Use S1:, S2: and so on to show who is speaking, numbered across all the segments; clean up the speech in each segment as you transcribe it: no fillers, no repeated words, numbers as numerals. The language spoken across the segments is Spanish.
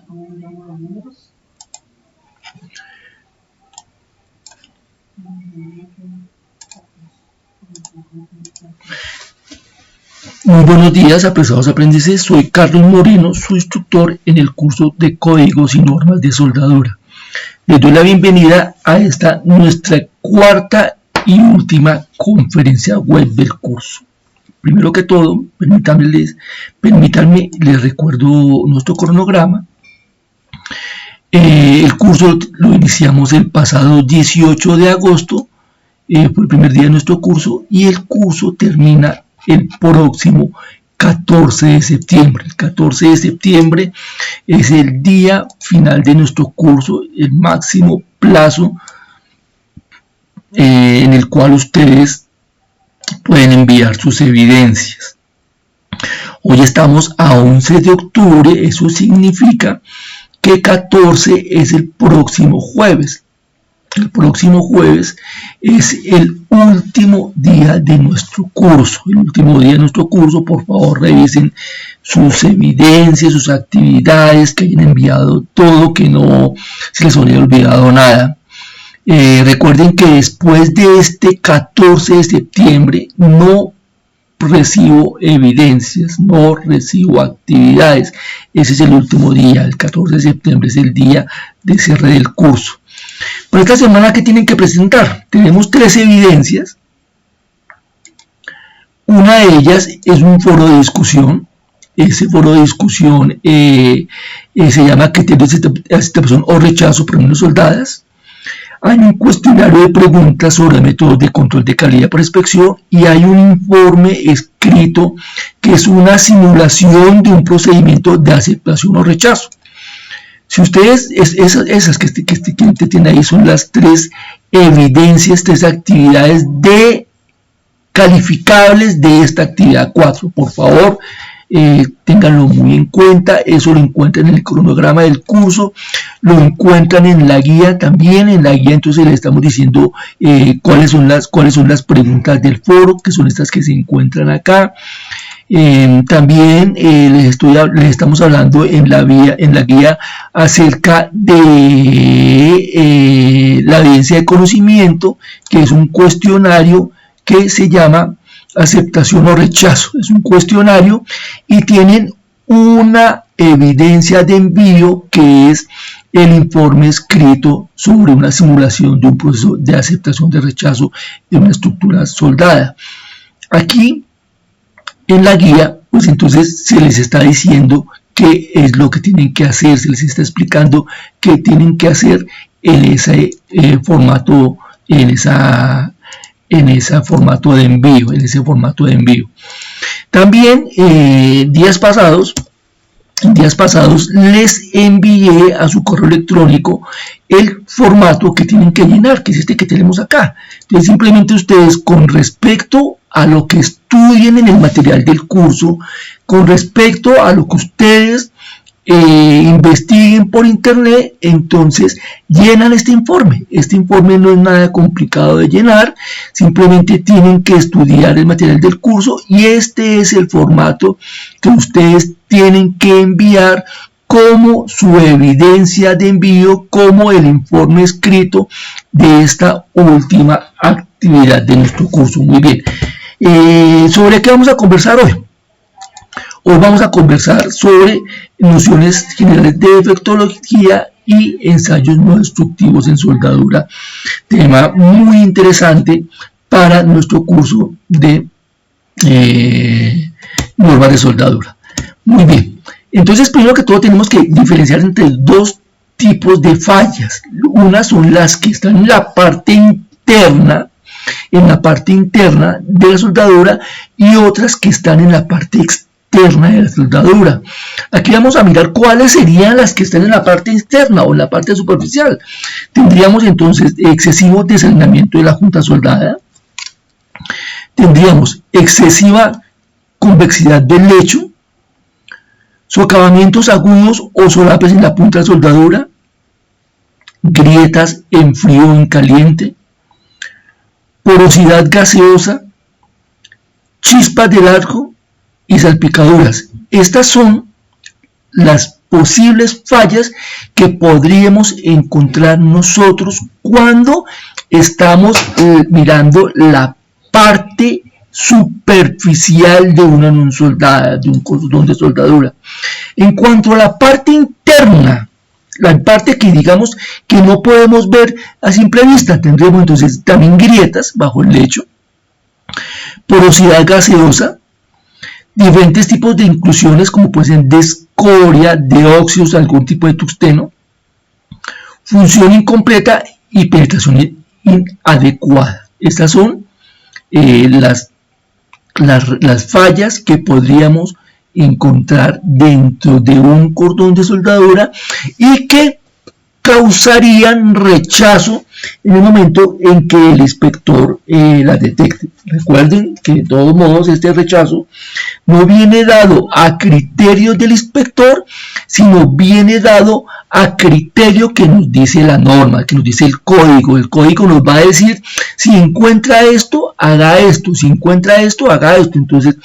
S1: Muy buenos días, apreciados aprendices. Soy Carlos Moreno, su instructor en el curso de Códigos y Normas de Soldadura. Les doy la bienvenida a esta nuestra cuarta y última conferencia web del curso. Primero que todo, permítanme les recuerdo nuestro cronograma. El curso lo iniciamos el pasado 18 de agosto, fue el primer día de nuestro curso, y el curso termina el próximo 14 de septiembre. El 14 de septiembre es el día final de nuestro curso, el máximo plazo en el cual ustedes pueden enviar sus evidencias. Hoy estamos a 11 de octubre, eso significa que 14 es el próximo jueves. El próximo jueves es el último día de nuestro curso. El último día de nuestro curso, por favor, revisen sus evidencias, sus actividades, que hayan enviado todo, que no se les haya olvidado nada. Recuerden que después de este 14 de septiembre no recibo evidencias, no recibo actividades. Ese es el último día, el 14 de septiembre es el día de cierre del curso. Por esta semana, ¿qué tienen que presentar? Tenemos 3 evidencias. Una de ellas es un foro de discusión. Ese foro de discusión se llama criterio de aceptación o rechazo por menos soldadas. Hay un cuestionario de preguntas sobre métodos de control de calidad por inspección y hay un informe escrito que es una simulación de un procedimiento de aceptación o rechazo. Si ustedes, esas que tienen ahí son las 3 evidencias, 3 actividades calificables de esta actividad 4. Por favor, ténganlo muy en cuenta. Eso lo encuentran en el cronograma del curso, lo encuentran en la guía también. En la guía entonces les estamos diciendo cuáles son las preguntas del foro, que son estas que se encuentran acá. También les estamos hablando en la guía acerca de la evidencia de conocimiento, que es un cuestionario que se llama aceptación o rechazo. Es un cuestionario y tienen una evidencia de envío que es el informe escrito sobre una simulación de un proceso de aceptación de rechazo de una estructura soldada. Aquí en la guía, pues entonces se les está diciendo qué es lo que tienen que hacer, se les está explicando qué tienen que hacer en ese formato, en ese formato de envío, También días pasados les envié a su correo electrónico el formato que tienen que llenar, que es este que tenemos acá. Entonces simplemente ustedes, con respecto a lo que estudien en el material del curso, con respecto a lo que ustedes investiguen por internet, entonces llenan este informe. Este informe no es nada complicado de llenar, simplemente tienen que estudiar el material del curso y este es el formato que ustedes tienen que enviar como su evidencia de envío, como el informe escrito de esta última actividad de nuestro curso. Muy bien. ¿Sobre qué vamos a conversar hoy? Hoy vamos a conversar sobre nociones generales de efectología y ensayos no destructivos en soldadura. Tema muy interesante para nuestro curso de normas de soldadura. Muy bien. Entonces, primero que todo, tenemos que diferenciar entre 2 tipos de fallas. Unas son las que están en la parte interna, de la soldadura, y otras que están en la parte externa de la soldadura. Aquí vamos a mirar cuáles serían las que están en la parte externa o en la parte superficial. Tendríamos entonces excesivo desalineamiento de la junta soldada, tendríamos excesiva convexidad del lecho, socavamientos agudos o solapes en la punta de soldadura, grietas en frío o en caliente, porosidad gaseosa, chispas del arco y salpicaduras. Estas son las posibles fallas que podríamos encontrar nosotros cuando estamos mirando la parte superficial de una non soldada, de un cordón de soldadura. En cuanto a la parte interna, la parte que digamos que no podemos ver a simple vista, tendremos entonces también grietas bajo el lecho, porosidad gaseosa, diferentes tipos de inclusiones como pueden ser de escoria, de óxidos, algún tipo de tungsteno, función incompleta y penetración inadecuada. Estas son las fallas que podríamos encontrar dentro de un cordón de soldadura y que causarían rechazo en el momento en que el inspector las detecte. Recuerden que de todos modos este rechazo no viene dado a criterio del inspector, sino viene dado a criterio que nos dice la norma, que nos dice el código. El código nos va a decir, si encuentra esto, haga esto, si encuentra esto, haga esto. Entonces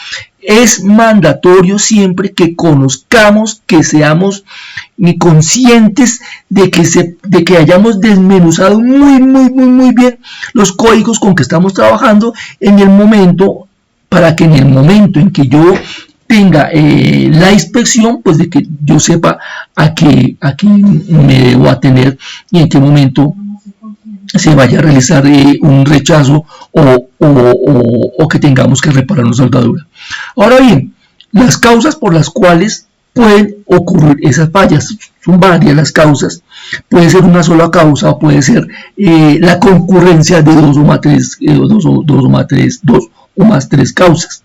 S1: es mandatorio siempre que conozcamos, que seamos conscientes de que hayamos desmenuzado muy bien los códigos con que estamos trabajando en el momento, para que en el momento en que yo tenga la inspección, pues de que yo sepa a qué me debo atener y en qué momento se vaya a realizar un rechazo o que tengamos que reparar una soldadura. Ahora bien, las causas por las cuales pueden ocurrir esas fallas, son varias las causas, puede ser una sola causa o puede ser la concurrencia de dos o más tres causas.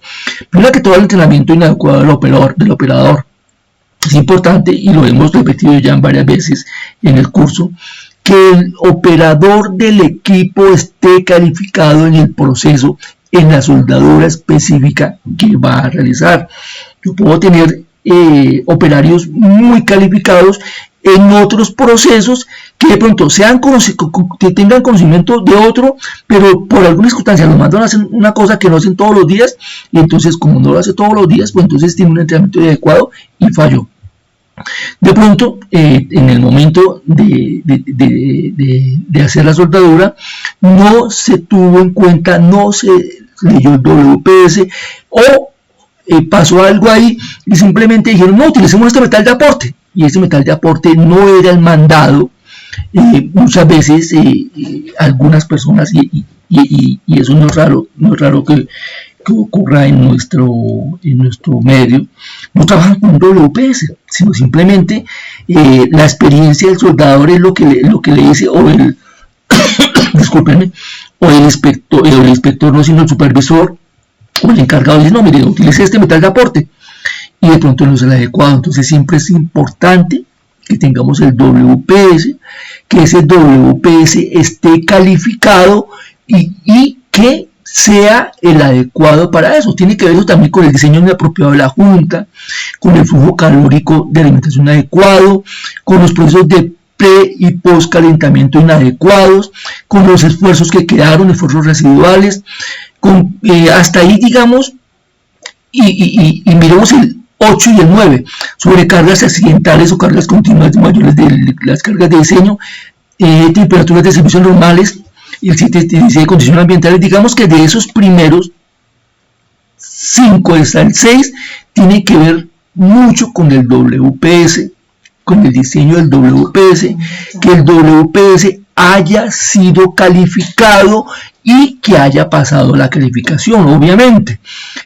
S1: Primero que todo, el entrenamiento inadecuado del operador. Es importante, y lo hemos repetido ya varias veces en el curso, que el operador del equipo esté calificado en el proceso, en la soldadura específica que va a realizar. Yo puedo tener operarios muy calificados en otros procesos que de pronto que tengan conocimiento de otro, pero por alguna circunstancia los mandan a hacer una cosa que no hacen todos los días, y entonces como no lo hace todos los días, pues entonces tiene un entrenamiento adecuado y falló. De pronto, en el momento de hacer la soldadura, no se tuvo en cuenta, no se leyó el WPS, o pasó algo ahí y simplemente dijeron, no, utilicemos este metal de aporte, y ese metal de aporte no era el mandado. Muchas veces algunas personas, y eso no es raro que ocurra en nuestro medio, no trabajan con WPS, sino simplemente la experiencia del soldador es lo que le dice, o el discúlpenme, o el inspector no, sino el supervisor o el encargado dice, no, mire, utilice este metal de aporte, y de pronto no es el adecuado. Entonces siempre es importante que tengamos el WPS, que ese WPS esté calificado y que sea el adecuado para eso. Tiene que ver eso también con el diseño inapropiado de la junta, con el flujo calórico de alimentación adecuado, con los procesos de pre y post calentamiento inadecuados, con los esfuerzos que quedaron, esfuerzos residuales, hasta ahí digamos, y miremos el 8 y el 9, sobrecargas accidentales o cargas continuas mayores de las cargas de diseño, temperaturas de servicio normales, y el 7 de condiciones ambientales. Digamos que de esos primeros 5 hasta el 6 tiene que ver mucho con el WPS, con el diseño del WPS, que el WPS haya sido calificado y que haya pasado la calificación, obviamente.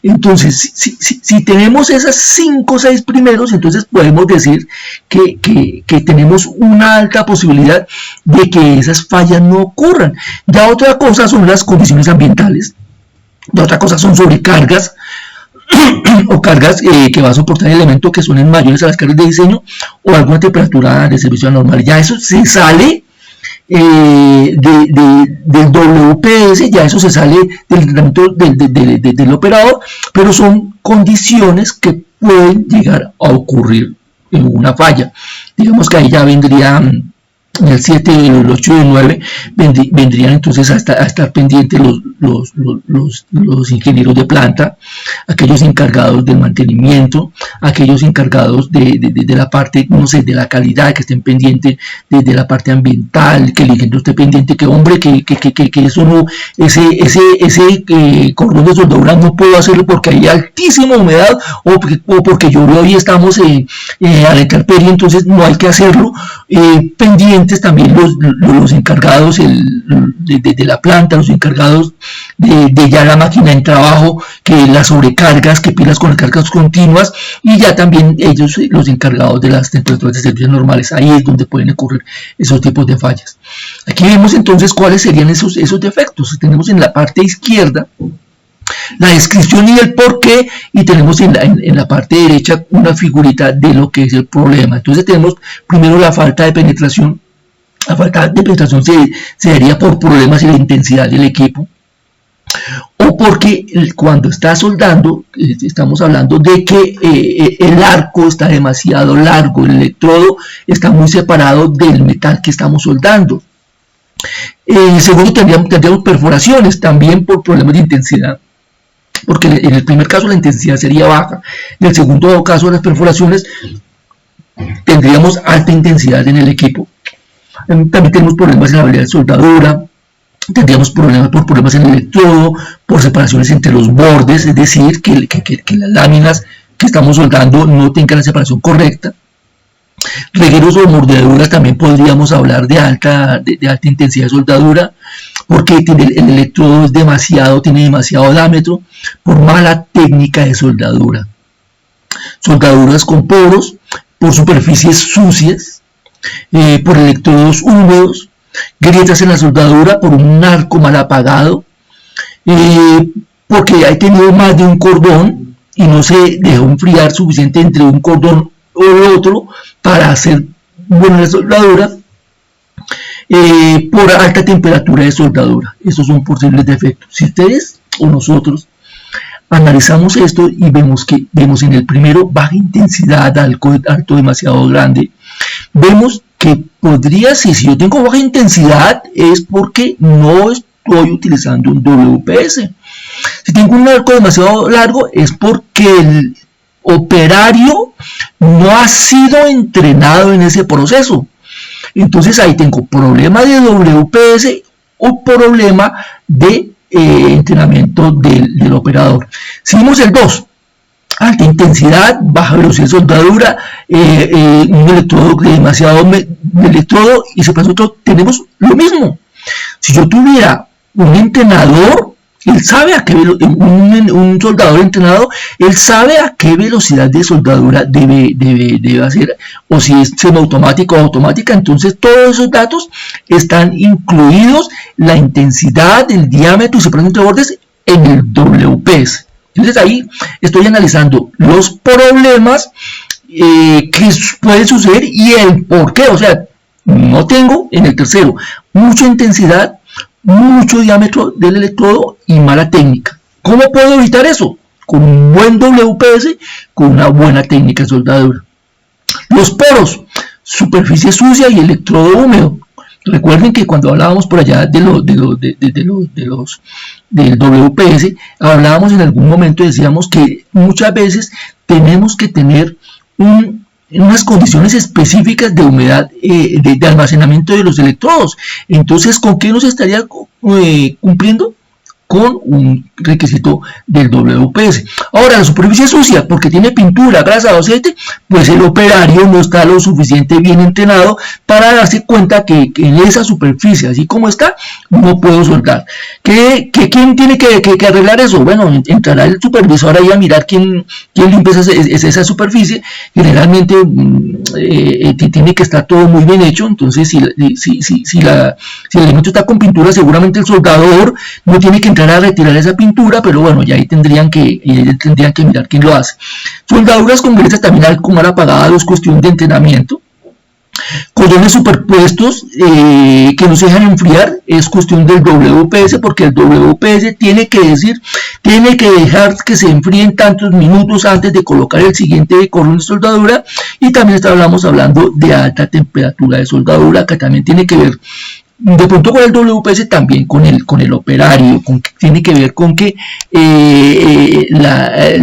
S1: Entonces, si tenemos esas 5 o 6 primeros, entonces podemos decir que tenemos una alta posibilidad de que esas fallas no ocurran. Ya otra cosa son las condiciones ambientales, ya otra cosa son sobrecargas o cargas que va a soportar el elemento que son mayores a las cargas de diseño, o alguna temperatura de servicio anormal. Ya eso se sale del WPS, ya eso se sale del entrenamiento del operador, pero son condiciones que pueden llegar a ocurrir en una falla. Digamos que ahí ya vendría el 7, el 8 y el 9 vendrían entonces a estar pendientes los ingenieros de planta, aquellos encargados del mantenimiento, aquellos encargados de la parte, no sé, de la calidad, que estén pendientes de la parte ambiental, que el ingeniero esté pendiente, que hombre, que eso no, ese cordón de soldadura no puedo hacerlo porque hay altísima humedad o porque llovió y estamos a la intemperie, entonces no hay que hacerlo. Pendientes también los encargados de la planta, los encargados de ya la máquina en trabajo, que las sobrecargas, que pilas con cargas continuas, y ya también ellos, los encargados de las temperaturas de servicio normales. Ahí es donde pueden ocurrir esos tipos de fallas. Aquí vemos entonces cuáles serían esos defectos. Tenemos en la parte izquierda la descripción y el porqué, y tenemos en la parte derecha una figurita de lo que es el problema. Entonces tenemos primero la falta de penetración. La falta de penetración se daría por problemas en la intensidad del equipo, o porque cuando está soldando estamos hablando de que el arco está demasiado largo, el electrodo está muy separado del metal que estamos soldando. Segundo, tendríamos perforaciones también por problemas de intensidad, porque en el primer caso la intensidad sería baja, en el segundo caso las perforaciones tendríamos alta intensidad en el equipo. También tenemos problemas en la habilidad de soldadura, tendríamos problemas en el electrodo, por separaciones entre los bordes, es decir, que las láminas que estamos soldando no tengan la separación correcta. Regueros o mordeduras, también podríamos hablar de alta intensidad de soldadura, porque el electrodo tiene demasiado diámetro, por mala técnica de soldadura. Soldaduras con poros, por superficies sucias, por electrodos húmedos, grietas en la soldadura por un arco mal apagado, porque hay tenido más de un cordón y no se dejó enfriar suficiente entre un cordón o el otro para hacer buena soldadura, por alta temperatura de soldadura. Estos son posibles defectos. Si ustedes o nosotros analizamos esto y vemos en el primero baja intensidad, alto demasiado grande, vemos que podría ser, si yo tengo baja intensidad, es porque no estoy utilizando un WPS. Si tengo un arco demasiado largo, es porque el operario no ha sido entrenado en ese proceso. Entonces ahí tengo problema de WPS o problema de entrenamiento del operador. Seguimos el 2. Alta intensidad, baja velocidad de soldadura, un electrodo demasiado electrodo, y si nosotros tenemos lo mismo. Si yo tuviera un entrenador, él sabe a qué un soldador entrenado, él sabe a qué velocidad de soldadura debe hacer, o si es semiautomática o automática. Entonces todos esos datos están incluidos, la intensidad, el diámetro y separación entre bordes en el WPS. Entonces ahí estoy analizando los problemas que pueden suceder y el por qué. O sea, no tengo en el tercero mucha intensidad, mucho diámetro del electrodo y mala técnica. ¿Cómo puedo evitar eso? Con un buen WPS, con una buena técnica de soldadura. Los poros, superficie sucia y electrodo húmedo. Recuerden que cuando hablábamos por allá del WPS, hablábamos en algún momento, decíamos que muchas veces tenemos que tener unas condiciones específicas de humedad, de almacenamiento de los electrodos. Entonces, ¿con qué nos estaría cumpliendo? Con un requisito del WPS. Ahora, la superficie sucia, porque tiene pintura, grasa o aceite, pues el operario no está lo suficiente bien entrenado para darse cuenta que en esa superficie, así como está, no puedo soldar. ¿Quién tiene que arreglar eso? Bueno, entrará el supervisor ahí a mirar quién limpia esa superficie. Generalmente tiene que estar todo muy bien hecho. Entonces, si el elemento está con pintura, seguramente el soldador no tiene que a retirar esa pintura, pero bueno, ya ahí tendrían que mirar quién lo hace. Soldaduras con grietas también al mal apagadas, es cuestión de entrenamiento. Cordones superpuestos que no se dejan enfriar es cuestión del WPS, porque el WPS tiene que dejar que se enfríen tantos minutos antes de colocar el siguiente cordón de soldadura. Y también estábamos hablando de alta temperatura de soldadura, que también tiene que ver de pronto con el WPS, también con el operario, tiene que ver con que el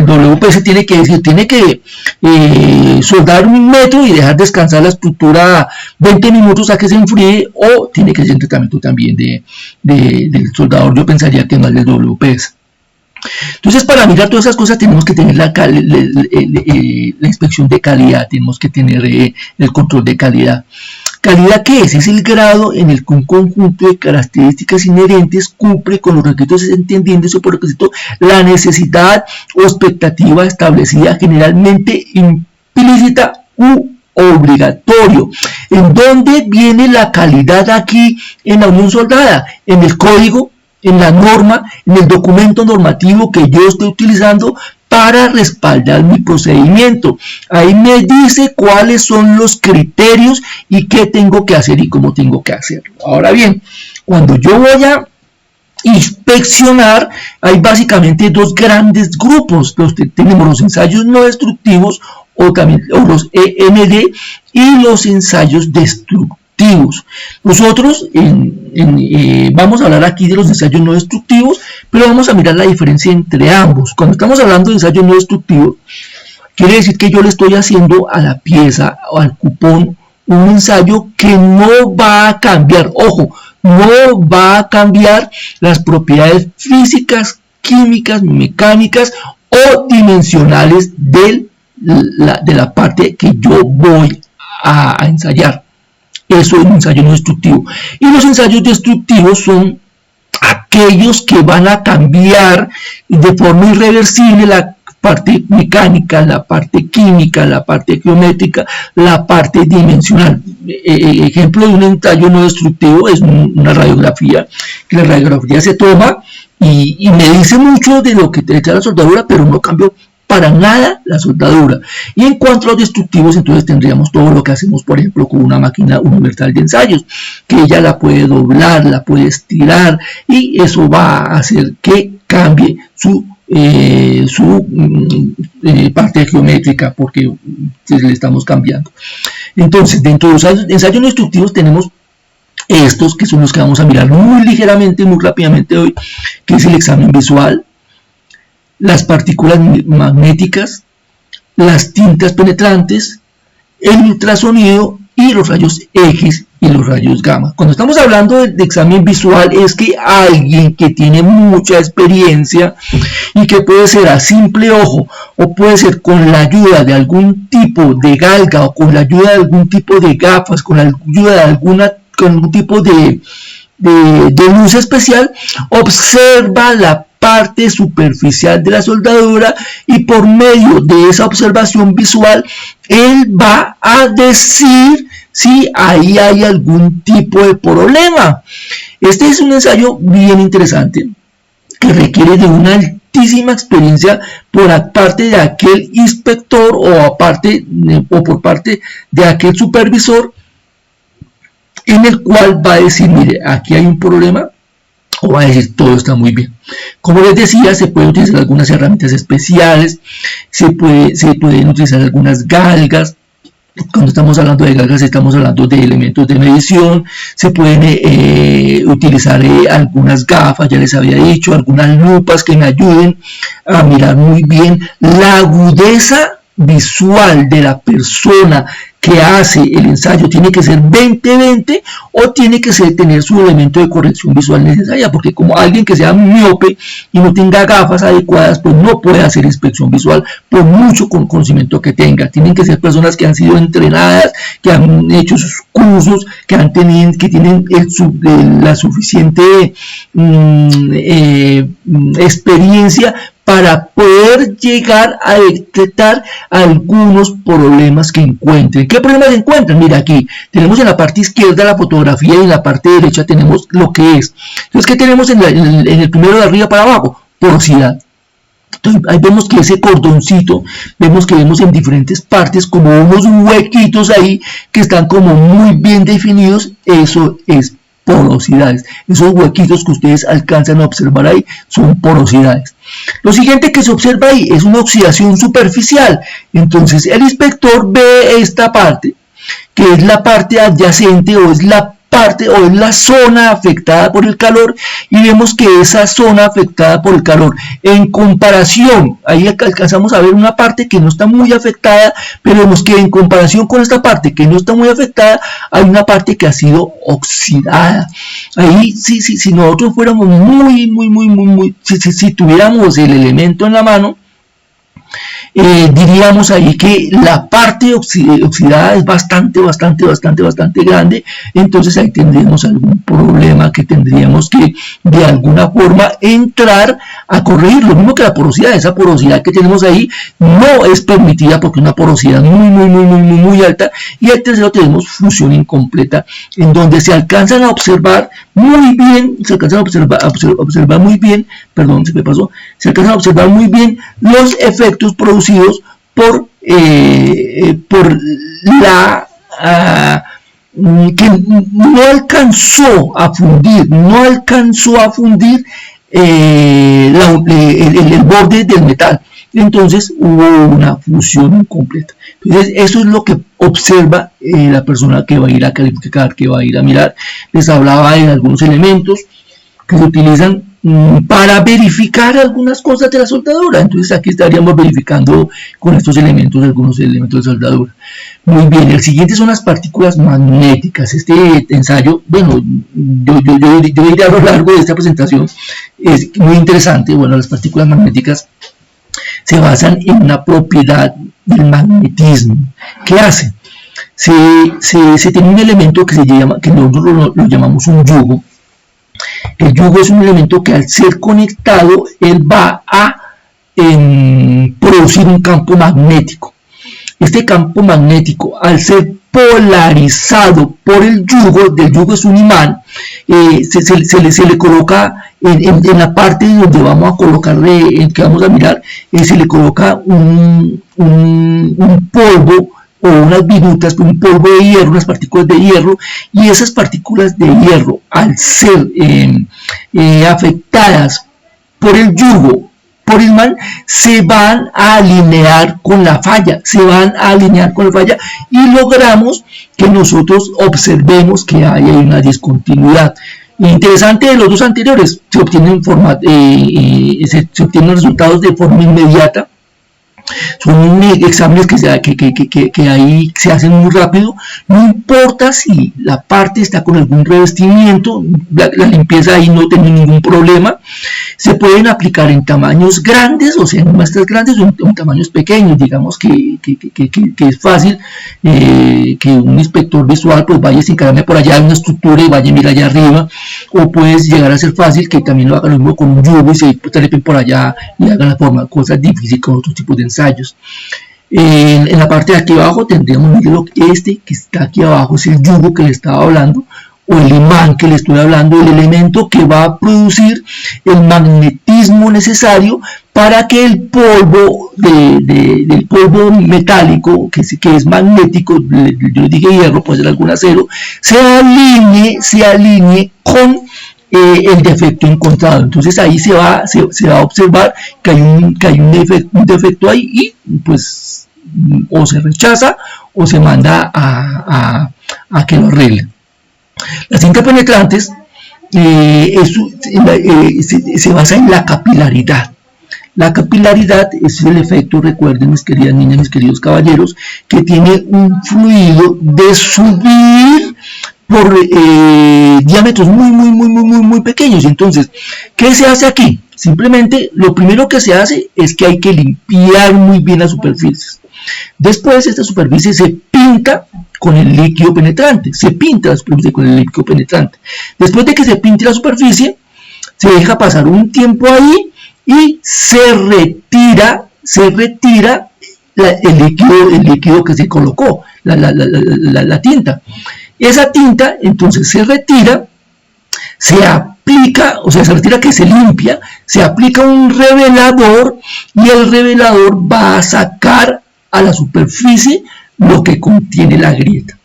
S1: WPS tiene que soldar 1 metro y dejar descansar la estructura 20 minutos a que se enfríe, o tiene que ser tratamiento también del soldador. Yo pensaría que no es del WPS. Entonces, para mirar todas esas cosas tenemos que tener la inspección de calidad, tenemos que tener el control de calidad. ¿Calidad qué es? Es el grado en el que un conjunto de características inherentes cumple con los requisitos, entendiéndose por requisito la necesidad o expectativa establecida, generalmente implícita u obligatorio. ¿En dónde viene la calidad aquí en la unión soldada? En el código, en la norma, en el documento normativo que yo estoy utilizando para respaldar mi procedimiento. Ahí me dice cuáles son los criterios y qué tengo que hacer y cómo tengo que hacerlo. Ahora bien, cuando yo voy a inspeccionar, hay básicamente dos grandes grupos. Tenemos los ensayos no destructivos o los END y los ensayos destructivos. Nosotros vamos a hablar aquí de los ensayos no destructivos, pero vamos a mirar la diferencia entre ambos. Cuando estamos hablando de ensayos no destructivos, quiere decir que yo le estoy haciendo a la pieza o al cupón un ensayo que no va a cambiar, ojo, no va a cambiar las propiedades físicas, químicas, mecánicas o dimensionales de la parte que yo voy a ensayar. Eso es un ensayo no destructivo. Y los ensayos destructivos son aquellos que van a cambiar de forma irreversible la parte mecánica, la parte química, la parte geométrica, la parte dimensional. Ejemplo de un ensayo no destructivo es una radiografía, que la radiografía se toma y me dice mucho de lo que te echa la soldadura, pero no cambió para nada la soldadura. Y en cuanto a los destructivos, entonces tendríamos todo lo que hacemos, por ejemplo, con una máquina universal de ensayos, que ella la puede doblar, la puede estirar, y eso va a hacer que cambie su parte geométrica, porque le estamos cambiando. Entonces, dentro de los ensayos no destructivos tenemos estos, que son los que vamos a mirar muy ligeramente, muy rápidamente hoy, que es el examen visual, las partículas magnéticas, las tintas penetrantes, el ultrasonido y los rayos X y los rayos gamma. Cuando estamos hablando de examen visual, es que alguien que tiene mucha experiencia y que puede ser a simple ojo o puede ser con la ayuda de algún tipo de galga o con la ayuda de algún tipo de gafas, con la ayuda de con algún tipo de luz especial, observa la parte superficial de la soldadura y por medio de esa observación visual él va a decir si ahí hay algún tipo de problema. Este es un ensayo bien interesante que requiere de una altísima experiencia por parte de aquel inspector o por parte de aquel supervisor, en el cual va a decir, mire, aquí hay un problema, o va a decir, todo está muy bien. Como les decía, se pueden utilizar algunas herramientas especiales, se pueden utilizar algunas galgas. Cuando estamos hablando de galgas, estamos hablando de elementos de medición. Se pueden utilizar algunas gafas, ya les había dicho, algunas lupas que me ayuden a mirar muy bien la agudeza visual de la persona que hace el ensayo. Tiene que ser 20-20 o tiene que tener su elemento de corrección visual necesaria, porque como alguien que sea miope y no tenga gafas adecuadas, pues no puede hacer inspección visual por mucho conocimiento que tenga. Tienen que ser personas que han sido entrenadas, que han hecho sus cursos, que tienen la suficiente experiencia para poder llegar a detectar algunos problemas que encuentren. ¿Qué problemas encuentran? Mira, aquí tenemos en la parte izquierda la fotografía y en la parte derecha tenemos lo que es. Entonces, ¿qué tenemos en el primero de arriba para abajo? Porosidad. Entonces, ahí vemos que ese cordoncito, vemos en diferentes partes como unos huequitos ahí que están como muy bien definidos. Eso es porosidades. Esos huequitos que ustedes alcanzan a observar ahí son porosidades. Lo siguiente que se observa ahí es una oxidación superficial. Entonces el inspector ve esta parte, que es la parte adyacente o es la parte o es la zona afectada por el calor, y vemos que esa zona afectada por el calor, en comparación, ahí alcanzamos a ver una parte que no está muy afectada, pero vemos que en comparación con esta parte que no está muy afectada, hay una parte que ha sido oxidada. Ahí si nosotros fuéramos si tuviéramos el elemento en la mano, diríamos ahí que la parte oxidada es bastante grande. Entonces ahí tendríamos algún problema que tendríamos que de alguna forma entrar a corregir. Lo mismo que la porosidad, esa porosidad que tenemos ahí no es permitida porque es una porosidad muy alta. Y el tercero tenemos fusión incompleta, en donde se alcanzan a observar muy bien, se alcanzan a observar muy bien, perdón, se me pasó, se alcanzan a observar muy bien los efectos producidos por la que no alcanzó a fundir, el borde del metal. Entonces hubo una fusión incompleta. Entonces eso es lo que observa la persona que va a ir a calificar, que va a ir a mirar. Les hablaba de algunos elementos que se utilizan para verificar algunas cosas de la soldadura. Entonces aquí estaríamos verificando con estos elementos algunos elementos de soldadura. Muy bien, el siguiente son las partículas magnéticas. Este ensayo, bueno, yo iré a lo largo de esta presentación, es muy interesante. Bueno, las partículas magnéticas se basan en una propiedad del magnetismo. ¿Qué hacen? Se tiene un elemento que nosotros lo llamamos un yugo. El yugo es un elemento que al ser conectado, él va a producir un campo magnético. Este campo magnético, al ser polarizado por el yugo es un imán, se le coloca en la parte donde vamos a colocar, que vamos a mirar, se le coloca un polvo o unas virutas, un polvo de hierro, unas partículas de hierro, y esas partículas de hierro, al ser afectadas por el yugo, por el imán, se van a alinear con la falla, y logramos que nosotros observemos que hay una discontinuidad. Interesante, de los dos anteriores se obtienen resultados de forma inmediata. Son exámenes que ahí se hacen muy rápido. No importa si la parte está con algún revestimiento, la limpieza ahí no tiene ningún problema. Se pueden aplicar en tamaños grandes, o sea, en muestras grandes o en tamaños pequeños. Digamos que es fácil que un inspector visual pues vaya sin encargarme por allá de una estructura y vaya a mirar allá arriba, o puedes llegar a ser fácil que también lo haga lo mismo con un yugo y se trepen por allá y hagan la forma, cosas difíciles con otros tipos de ensayos. En la parte de aquí abajo tendríamos este que está aquí abajo, es el yugo que le estaba hablando, o el imán que le estoy hablando, el elemento que va a producir el magnetismo necesario para que el polvo del polvo metálico, que es magnético, yo dije hierro, puede ser algún acero, se alinee con el defecto encontrado. Entonces ahí se va a observar que hay un defecto ahí, y pues o se rechaza o se manda a que lo arreglen. Las cintas penetrantes se basa en la capilaridad. La capilaridad es el efecto, recuerden mis queridas niñas, mis queridos caballeros, que tiene un fluido de subir por diámetros muy pequeños. Entonces, ¿qué se hace aquí? Simplemente lo primero que se hace es que hay que limpiar muy bien las superficies. Después esta superficie se pinta con el líquido penetrante, Después de que se pinte la superficie, se deja pasar un tiempo ahí y se retira el líquido que se colocó, la tinta. Esa tinta entonces se retira, se aplica, o sea, se retira que se limpia, se aplica un revelador y el revelador va a sacar a la superficie lo que contiene la grieta.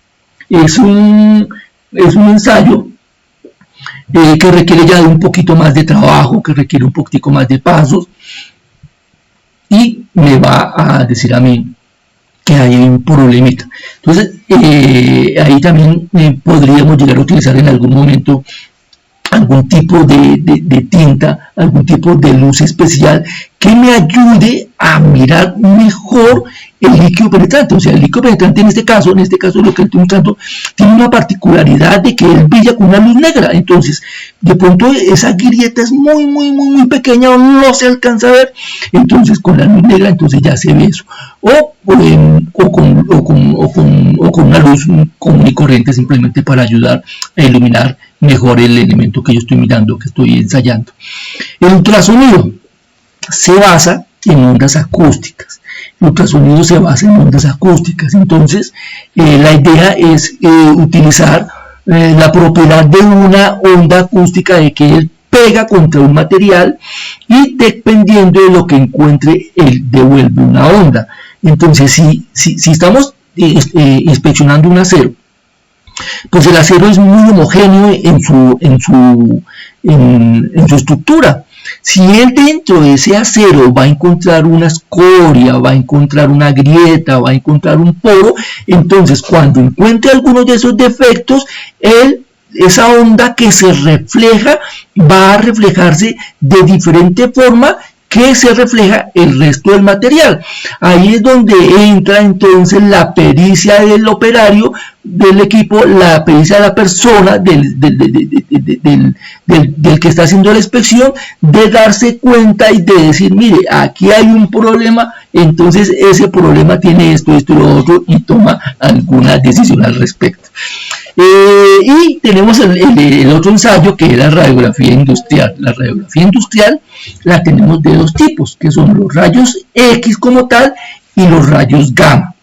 S1: Es un ensayo que requiere ya de un poquito más de trabajo, que requiere un poquitico más de pasos, y me va a decir a mí que hay un problemita. Entonces, ahí también podríamos llegar a utilizar en algún momento algún tipo de tinta, algún tipo de luz especial que me ayude a mirar mejor el líquido penetrante. O sea, el líquido penetrante en este caso lo que estoy mostrando, tiene una particularidad de que él brilla con una luz negra. Entonces, de pronto esa grieta es muy pequeña o no se alcanza a ver. Entonces, con la luz negra, entonces ya se ve eso. O con una luz común y corriente, simplemente para ayudar a iluminar mejor el elemento que yo estoy mirando, que estoy ensayando. El ultrasonido se basa en ondas acústicas. El ultrasonido se basa en ondas acústicas. Entonces, la idea es utilizar la propiedad de una onda acústica, de que él pega contra un material y dependiendo de lo que encuentre, él devuelve una onda. Entonces, si estamos inspeccionando un acero, pues el acero es muy homogéneo en su estructura. Si él dentro de ese acero va a encontrar una escoria, va a encontrar una grieta, va a encontrar un poro, entonces cuando encuentre alguno de esos defectos, esa onda que se refleja va a reflejarse de diferente forma que se refleja el resto del material. Ahí es donde entra entonces la pericia del operario, del equipo, la pericia de la persona, del que está haciendo la inspección, de darse cuenta y de decir, mire, aquí hay un problema, entonces ese problema tiene esto y lo otro, y toma alguna decisión al respecto. Y tenemos el otro ensayo, que es la radiografía industrial. La radiografía industrial la tenemos de dos tipos, que son los rayos X como tal y los rayos gamma.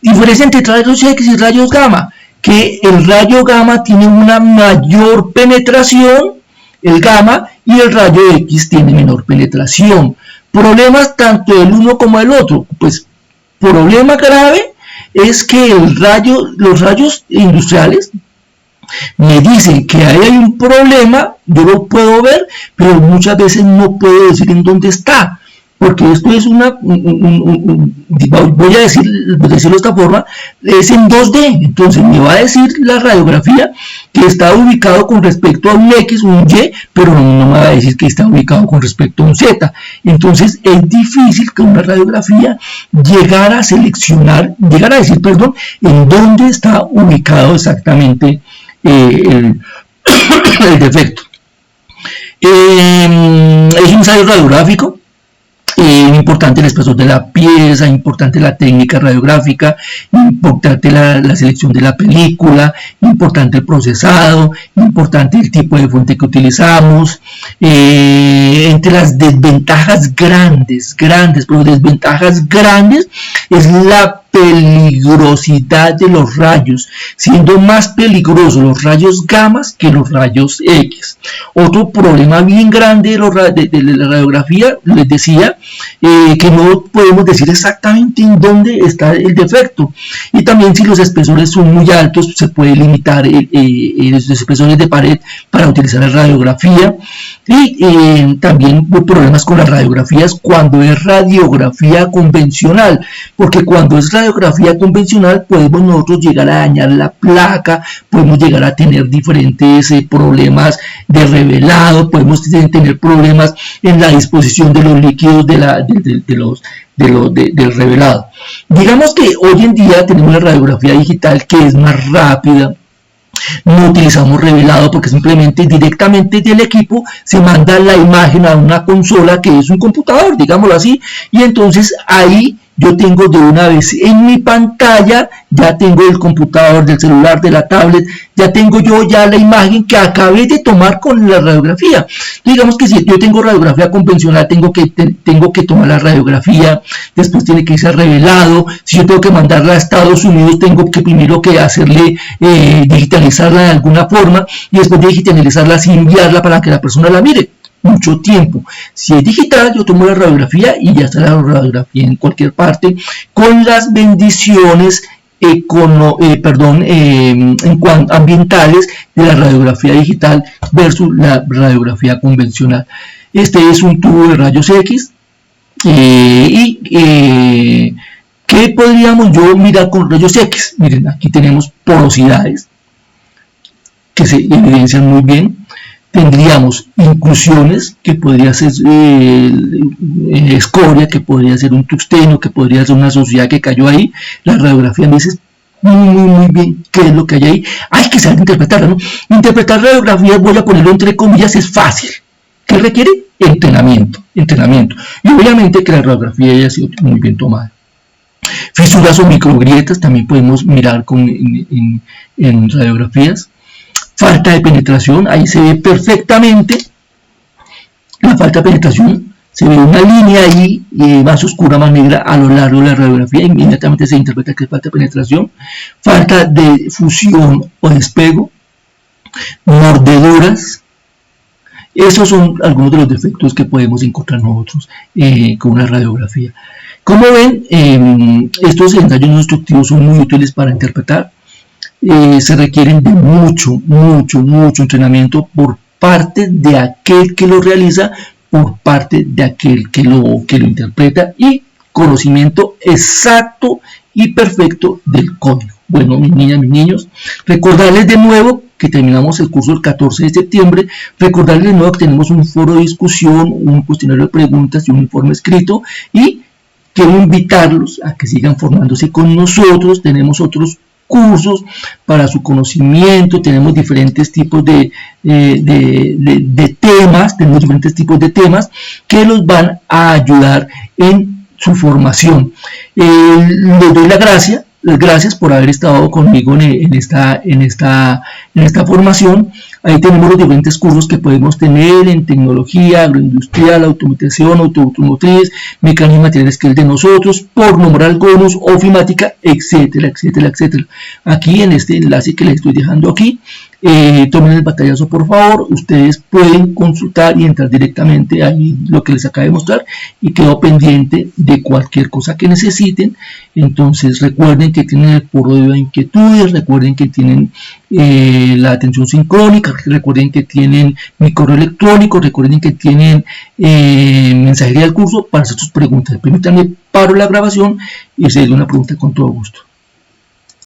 S1: Diferencia entre rayos X y rayos gamma, que el rayo gamma tiene una mayor penetración, el gamma, y el rayo X tiene menor penetración. Problemas tanto del uno como del otro. Pues problema grave es que los rayos industriales me dicen que ahí hay un problema, yo lo puedo ver, pero muchas veces no puedo decir en dónde está, porque esto es voy a decirlo de esta forma, es en 2D, entonces me va a decir la radiografía que está ubicado con respecto a un X, un Y, pero no me va a decir que está ubicado con respecto a un Z. Entonces es difícil que una radiografía llegara a decir, en dónde está ubicado exactamente el defecto. Es un ensayo radiográfico. Importante el espesor de la pieza, importante la técnica radiográfica, importante la selección de la película, importante el procesado, importante el tipo de fuente que utilizamos. Entre las desventajas grandes, pero desventajas grandes, es la peligrosidad de los rayos, siendo más peligrosos los rayos gamma que los rayos X. Otro problema bien grande de la radiografía, les decía, que no podemos decir exactamente en dónde está el defecto, y también si los espesores son muy altos, se puede limitar los espesores de pared para utilizar la radiografía. Y también problemas con las radiografías cuando es radiografía convencional, porque cuando es radiografía convencional podemos nosotros llegar a dañar la placa, podemos llegar a tener diferentes problemas de revelado, podemos tener problemas en la disposición de los líquidos del revelado. Digamos que hoy en día tenemos la radiografía digital, que es más rápida. No utilizamos revelado, porque simplemente directamente del equipo se manda la imagen a una consola que es un computador, digámoslo así, y entonces ahí yo tengo de una vez en mi pantalla, ya tengo del computador, del celular, de la tablet, ya tengo yo ya la imagen que acabé de tomar con la radiografía. Digamos que si yo tengo radiografía convencional, tengo que tomar la radiografía, después tiene que ser revelado. Si yo tengo que mandarla a Estados Unidos, tengo que primero que hacerle, digitalizarla de alguna forma, y después de digitalizarla, así enviarla para que la persona la mire. Mucho tiempo. Si es digital, yo tomo la radiografía y ya está la radiografía en cualquier parte, con las bendiciones ambientales de la radiografía digital versus la radiografía convencional. Este es un tubo de rayos X ¿qué podríamos yo mirar con rayos X? Miren, aquí tenemos porosidades que se evidencian muy bien. Tendríamos inclusiones, que podría ser escoria, que podría ser un tungsteno, que podría ser una sociedad que cayó ahí. La radiografía me dice muy bien qué es lo que hay ahí. Hay que saber interpretarla, ¿no? Interpretar radiografías, voy a ponerlo entre comillas, es fácil. ¿Qué requiere? Entrenamiento. Y obviamente que la radiografía haya sido muy bien tomada. Fisuras o microgrietas también podemos mirar en radiografías. Falta de penetración, ahí se ve perfectamente la falta de penetración, se ve una línea ahí más oscura, más negra a lo largo de la radiografía, inmediatamente se interpreta que es falta de penetración. Falta de fusión o despego, mordeduras. Esos son algunos de los defectos que podemos encontrar nosotros con una radiografía. Como ven, estos ensayos no destructivos son muy útiles para interpretar. Se requieren de mucho entrenamiento por parte de aquel que lo realiza, por parte de aquel que lo interpreta, y conocimiento exacto y perfecto del código. Bueno, mis niñas, mis niños, recordarles de nuevo que terminamos el curso el 14 de septiembre, recordarles de nuevo que tenemos un foro de discusión, un cuestionario de preguntas y un informe escrito, y quiero invitarlos a que sigan formándose con nosotros. Tenemos otros cursos para su conocimiento, tenemos diferentes tipos de temas, que los van a ayudar en su formación. Les doy las gracias por haber estado conmigo en esta formación. Ahí tenemos los diferentes cursos que podemos tener en tecnología, agroindustrial, automatización, automotriz, mecánica y materiales, que es de nosotros, por nombrar algunos, ofimática, etcétera. Aquí en este enlace que les estoy dejando aquí, tomen el pantallazo por favor, ustedes pueden consultar y entrar directamente ahí lo que les acabo de mostrar, y quedo pendiente de cualquier cosa que necesiten. Entonces recuerden que tienen el foro de inquietudes, recuerden que tienen la atención sincrónica, recuerden que tienen mi correo electrónico, recuerden que tienen mensajería del curso para hacer sus preguntas. Permítanme, paro la grabación y se les doy una pregunta con todo gusto.